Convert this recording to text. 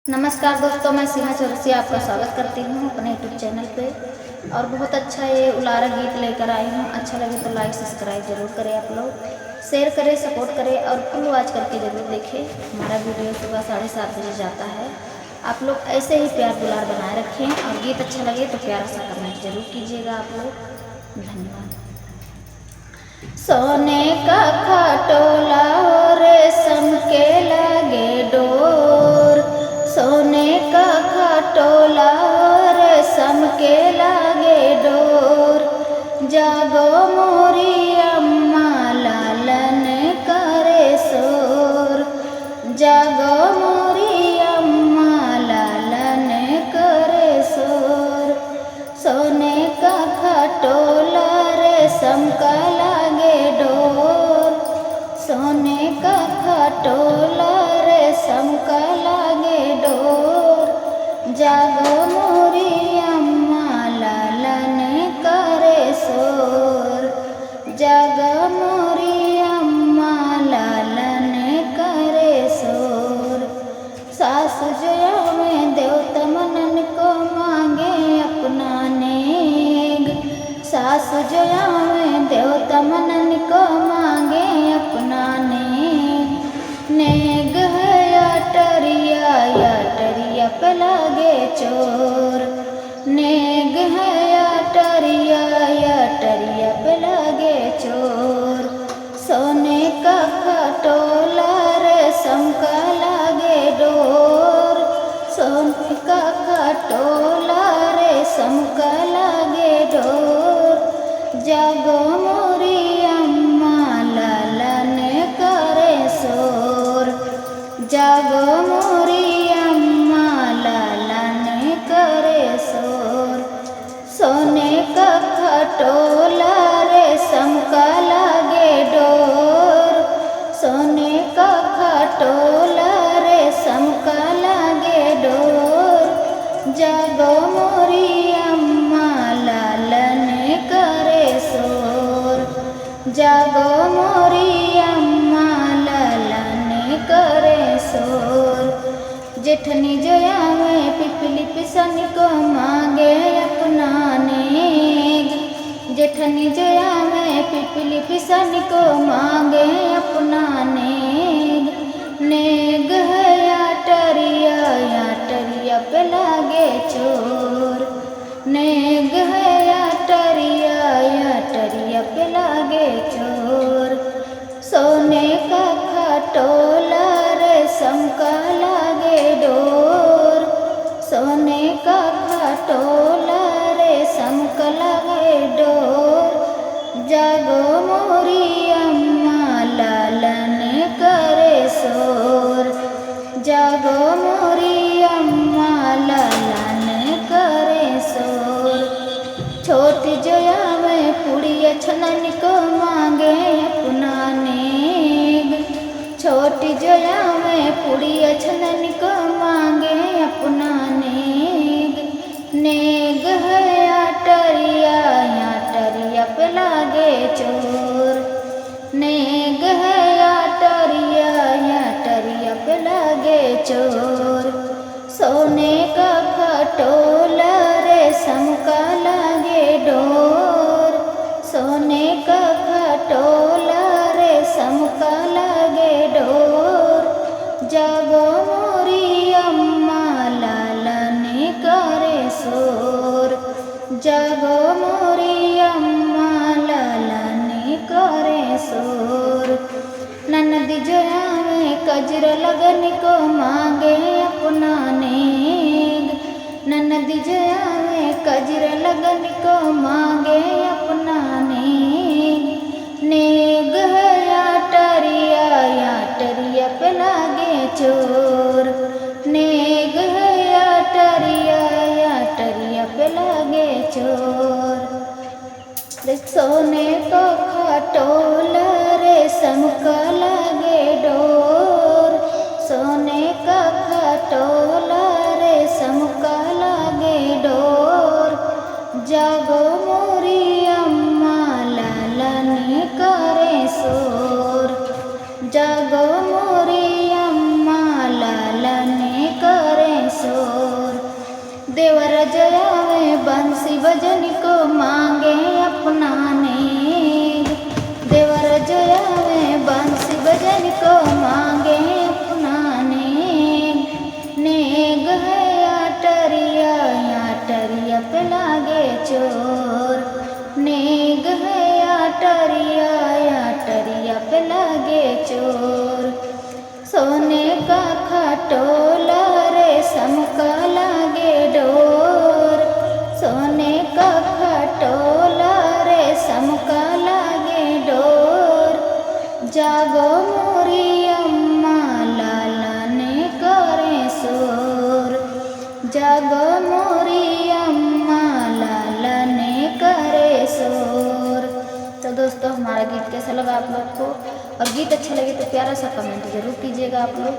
नमस्कार दोस्तों, मैं सीमा चौरसिया आपका स्वागत करती हूँ अपने यूट्यूब चैनल पे। और बहुत अच्छा ये उलारा गीत लेकर आई हूँ। अच्छा लगे तो लाइक सब्सक्राइब जरूर करें, आप लोग शेयर करें, सपोर्ट करें और फुल वॉच करके ज़रूर देखें। हमारा वीडियो सुबह 7:30 बजे जाता है। आप लोग ऐसे ही प्यार दुलार बनाए रखें और गीत अच्छा लगे तो प्यारा सा कमेंट जरूर कीजिएगा आप लोग। धन्यवाद। सोने का खटोला रेशम के लगे डोर, सोने का खटोला रेशम के लगे डोर। जागो मोरी अम्मा लालन करे शोर, जागो मोरी अम्मा लालन करे शोर। सोने का खटोला रेशम का लगे डोर, सोने का खटोला रेशम का लगे डोर। जागो मोरी अम्मा लालन करे शोर, जागो मोरी अम्मा लालन करे शोर। सासु जया में देवता मनन को मांगे अपना नेग, सासु जया में देवता मनन को मांगे अपना नेग। नेग है या टरिया पे लागे चोर, नेग है या टरिया पे लागे चोर। सोने का खटोला रेशम का लागे डोर, सोने का खटोला रेशम का लागे डोर। जागो मोरी अम्मा लालन करे शोर, जागो मोरी अम्मा लालन करे शोर। सोने का खटोला रेशम का लागे डोर, सोने का खटोला रेशम का लागे डोर। जागो मोरी अम्मा लालन करे शोर, जागो मोरी अम्मा लालन करे शोर। जेठनी जया में पिपली पिसन को मांगे अपना नेग, जेठनी जया में पिपली पिसन को मांगे अपना नेग। नेग है या टरिया पे लागे चोर, नेग है या टरिया पे लागे चोर। सोने का खटोला रेशम का लागे डोर, सोने का खटोला रेशम का लागे डोर। जागो मोरी अम्मा लालन करे शोर, जागो मोरी अम्मा लालन करे शोर। छोटी जया में पुड़िया छनन को मांगे अपना नेग, छोटी जया में पुड़िया छनन को मांगे अपना नेग। नेग है या टरिया पे लागे चोर, नेग है या टरिया पे लागे चोर। सोने का खटोला रेशम का लागे डोर, सोने का खटोला रेशम का लागे डोर। जागो मोरी अम्मा लालन करे शोर, जागो मोरी अम्मा लालन करे शोर। ननद जया में कजरा लगन को मांगे अपना नेग, ननद जया में कजरा लगन को मांगे अपना नेग। नेग है या टरिया पे लागे चोर, नेग है या टरिया पे लागे चोर। सोने का खटोला रेशम का लागे डोर, सोने का खटोला रेशम का लागे डोर। जागो मोरी अम्मा लालन करे शोर, जागो मोरी अम्मा लालन करे बजन को मांगे अपना नेग, देवर जो आवे बंसी बजन को मांगे अपना नेग। नेग है आटरिया पे लागे चोर, नेग है आटरिया पे लागे चोर। सोने का खटोला रेशम का लागे डोर, सोने का खटोला रेशम का लागे डोर। जागो मोरी अम्मा लाला ने करे शोर, जागो मोरी अम्मा लाला ने करे शोर। तो दोस्तों हमारा गीत कैसा लगा आप लोग को, और गीत अच्छा लगे तो प्यारा सा कमेंट जरूर कीजिएगा आप लोग।